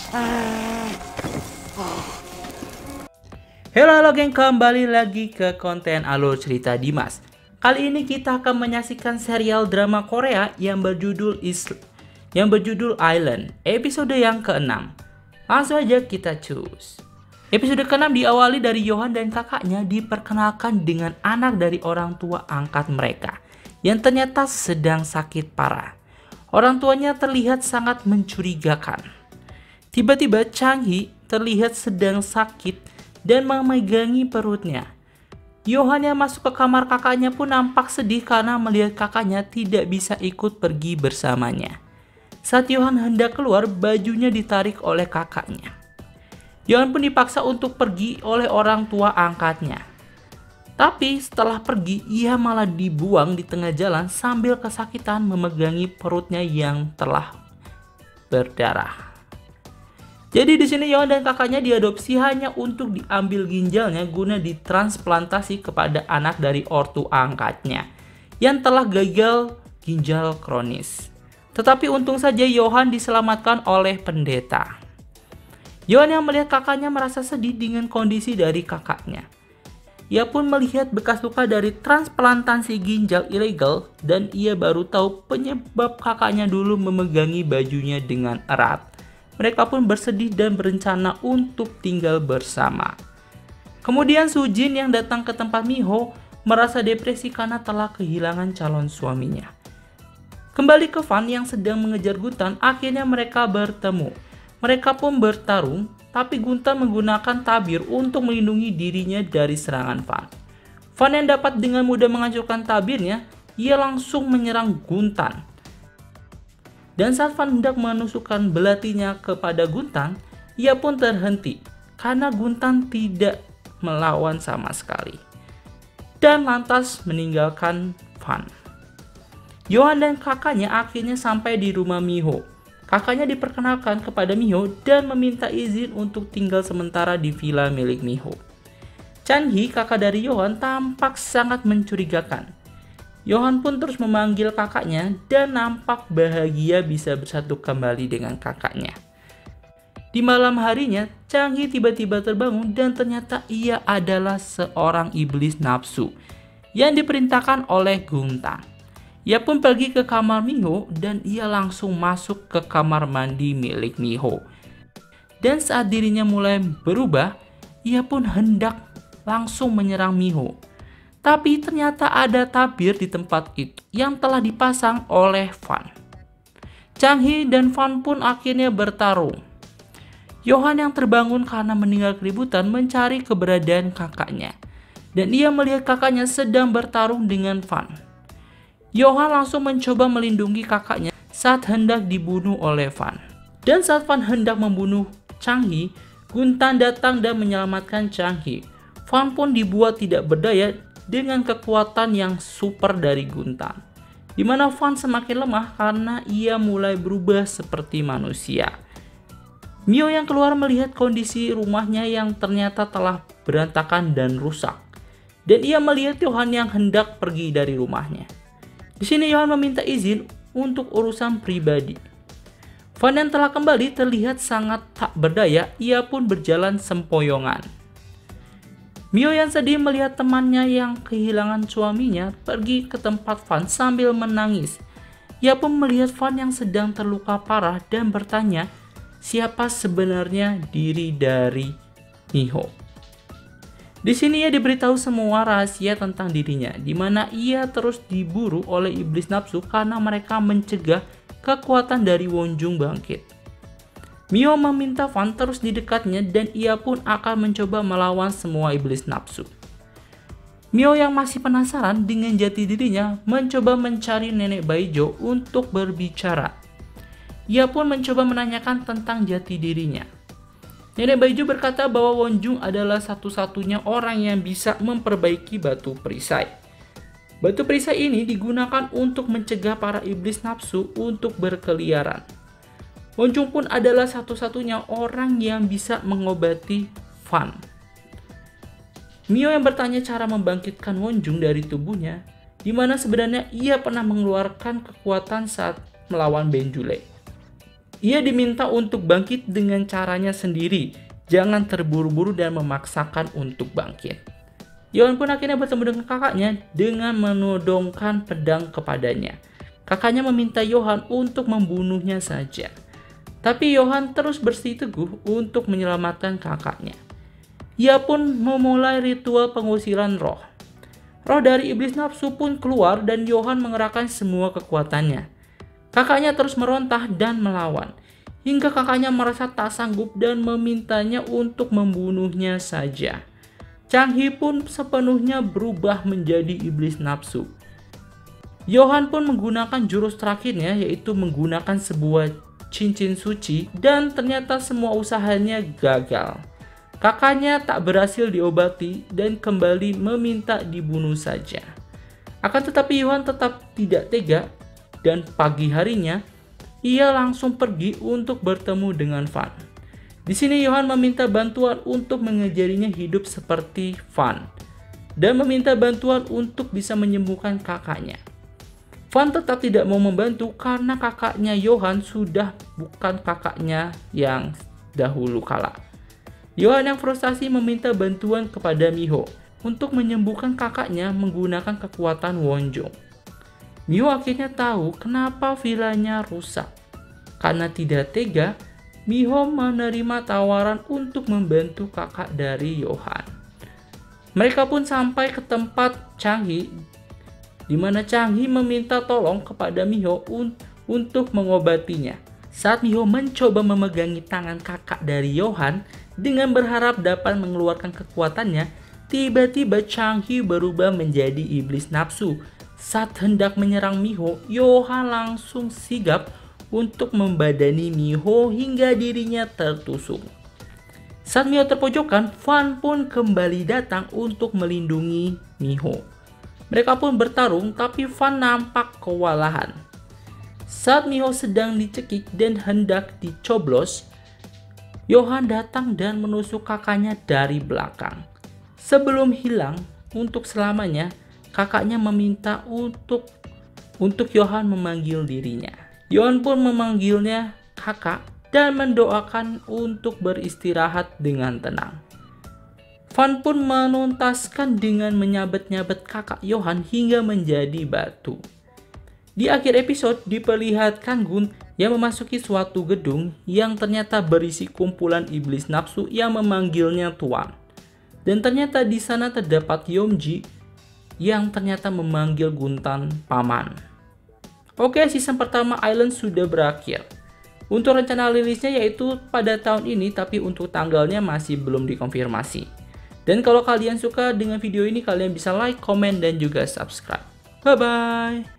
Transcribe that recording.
Halo geng, kembali lagi ke konten Alur Cerita Dimas. Kali ini kita akan menyaksikan serial drama Korea yang berjudul Island, episode yang ke-6. Langsung aja kita cus. Episode ke-6 diawali dari Yohan dan kakaknya diperkenalkan dengan anak dari orang tua angkat mereka yang ternyata sedang sakit parah. Orang tuanya terlihat sangat mencurigakan. Tiba-tiba Chang Hee terlihat sedang sakit dan memegangi perutnya. Yohan yang masuk ke kamar kakaknya pun nampak sedih karena melihat kakaknya tidak bisa ikut pergi bersamanya. Saat Yohan hendak keluar, bajunya ditarik oleh kakaknya. Yohan pun dipaksa untuk pergi oleh orang tua angkatnya. Tapi setelah pergi, ia malah dibuang di tengah jalan sambil kesakitan memegangi perutnya yang telah berdarah. Jadi di sini Yohan dan kakaknya diadopsi hanya untuk diambil ginjalnya guna ditransplantasi kepada anak dari ortu angkatnya yang telah gagal ginjal kronis. Tetapi untung saja Yohan diselamatkan oleh pendeta. Yohan yang melihat kakaknya merasa sedih dengan kondisi dari kakaknya. Ia pun melihat bekas luka dari transplantasi ginjal ilegal dan ia baru tahu penyebab kakaknya dulu memegangi bajunya dengan erat. Mereka pun bersedih dan berencana untuk tinggal bersama. Kemudian Sujin yang datang ke tempat Miho merasa depresi karena telah kehilangan calon suaminya. Kembali ke Fan yang sedang mengejar Guntan, akhirnya mereka bertemu. Mereka pun bertarung, tapi Guntan menggunakan tabir untuk melindungi dirinya dari serangan Fan. Fan yang dapat dengan mudah menghancurkan tabirnya, ia langsung menyerang Guntan. Dan saat Fan hendak menusukkan belatinya kepada Guntan, ia pun terhenti karena Guntan tidak melawan sama sekali dan lantas meninggalkan Fan. Yohan dan kakaknya akhirnya sampai di rumah Miho. Kakaknya diperkenalkan kepada Miho dan meminta izin untuk tinggal sementara di villa milik Miho. Chang Hee, kakak dari Yohan, tampak sangat mencurigakan. Yohan pun terus memanggil kakaknya dan nampak bahagia bisa bersatu kembali dengan kakaknya. Di malam harinya, Chang Hee tiba-tiba terbangun dan ternyata ia adalah seorang iblis nafsu yang diperintahkan oleh Guntan. Ia pun pergi ke kamar Miho dan ia langsung masuk ke kamar mandi milik Miho. Dan saat dirinya mulai berubah, ia pun hendak langsung menyerang Miho. Tapi ternyata ada tabir di tempat itu yang telah dipasang oleh Fan. Chang Hee dan Fan pun akhirnya bertarung. Yohan yang terbangun karena meninggal keributan mencari keberadaan kakaknya. Dan ia melihat kakaknya sedang bertarung dengan Fan. Yohan langsung mencoba melindungi kakaknya saat hendak dibunuh oleh Fan. Dan saat Fan hendak membunuh Chang Hee, Guntan datang dan menyelamatkan Chang Hee. Fan pun dibuat tidak berdaya dengan kekuatan yang super dari Guntan, di mana Fan semakin lemah karena ia mulai berubah seperti manusia. Mio yang keluar melihat kondisi rumahnya yang ternyata telah berantakan dan rusak, dan ia melihat Yohan yang hendak pergi dari rumahnya. Di sini Yohan meminta izin untuk urusan pribadi. Fan yang telah kembali terlihat sangat tak berdaya, ia pun berjalan sempoyongan. Mio yang sedih melihat temannya yang kehilangan suaminya pergi ke tempat Fan sambil menangis. Ia pun melihat Fan yang sedang terluka parah dan bertanya siapa sebenarnya diri dari Miho. Di sini ia diberitahu semua rahasia tentang dirinya, di mana ia terus diburu oleh iblis nafsu karena mereka mencegah kekuatan dari Wonjung bangkit. Mio meminta Fan terus di dekatnya dan ia pun akan mencoba melawan semua iblis nafsu. Mio yang masih penasaran dengan jati dirinya mencoba mencari Nenek Baijo untuk berbicara. Ia pun mencoba menanyakan tentang jati dirinya. Nenek Baijo berkata bahwa Wonjung adalah satu-satunya orang yang bisa memperbaiki batu perisai. Batu perisai ini digunakan untuk mencegah para iblis nafsu untuk berkeliaran. Wonjung pun adalah satu-satunya orang yang bisa mengobati Fan. Mio yang bertanya cara membangkitkan Wonjung dari tubuhnya, di mana sebenarnya ia pernah mengeluarkan kekuatan saat melawan Benjule. Ia diminta untuk bangkit dengan caranya sendiri, jangan terburu-buru dan memaksakan untuk bangkit. Yohan pun akhirnya bertemu dengan kakaknya dengan menodongkan pedang kepadanya. Kakaknya meminta Yohan untuk membunuhnya saja. Tapi Yohan terus bersikukuh untuk menyelamatkan kakaknya. Ia pun memulai ritual pengusiran roh. Roh dari iblis nafsu pun keluar dan Yohan mengerahkan semua kekuatannya. Kakaknya terus meronta dan melawan, hingga kakaknya merasa tak sanggup dan memintanya untuk membunuhnya saja. Changhi pun sepenuhnya berubah menjadi iblis nafsu. Yohan pun menggunakan jurus terakhirnya, yaitu menggunakan sebuah cincin suci, dan ternyata semua usahanya gagal. Kakaknya tak berhasil diobati dan kembali meminta dibunuh saja. Akan tetapi Yohan tetap tidak tega, dan pagi harinya ia langsung pergi untuk bertemu dengan Fan. Di sini Yohan meminta bantuan untuk mengajarinya hidup seperti Fan dan meminta bantuan untuk bisa menyembuhkan kakaknya. Fan tetap tidak mau membantu karena kakaknya Yohan sudah bukan kakaknya yang dahulu kala. Yohan yang frustasi meminta bantuan kepada Miho untuk menyembuhkan kakaknya menggunakan kekuatan Wonjong. Miho akhirnya tahu kenapa vilanya rusak. Karena tidak tega, Miho menerima tawaran untuk membantu kakak dari Yohan. Mereka pun sampai ke tempat Changhi, di mana Changhi meminta tolong kepada Miho untuk mengobatinya. Saat Miho mencoba memegangi tangan kakak dari Yohan dengan berharap dapat mengeluarkan kekuatannya, tiba-tiba Changhi berubah menjadi iblis nafsu. Saat hendak menyerang Miho, Yohan langsung sigap untuk membadani Miho hingga dirinya tertusuk. Saat Miho terpojokan, Fan pun kembali datang untuk melindungi Miho. Mereka pun bertarung, tapi Fan nampak kewalahan. Saat Miho sedang dicekik dan hendak dicoblos, Yohan datang dan menusuk kakaknya dari belakang. Sebelum hilang untuk selamanya, kakaknya meminta untuk Yohan memanggil dirinya. Yohan pun memanggilnya kakak dan mendoakan untuk beristirahat dengan tenang. Fan pun menuntaskan dengan menyabet-nyabet kakak Yohan hingga menjadi batu. Di akhir episode diperlihatkan Gun yang memasuki suatu gedung yang ternyata berisi kumpulan iblis nafsu yang memanggilnya tuan. Dan ternyata di sana terdapat Yomji yang ternyata memanggil Guntan paman. Oke, season pertama Island sudah berakhir. Untuk rencana rilisnya yaitu pada tahun ini, tapi untuk tanggalnya masih belum dikonfirmasi. Dan kalau kalian suka dengan video ini, kalian bisa like, komen, dan juga subscribe. Bye-bye!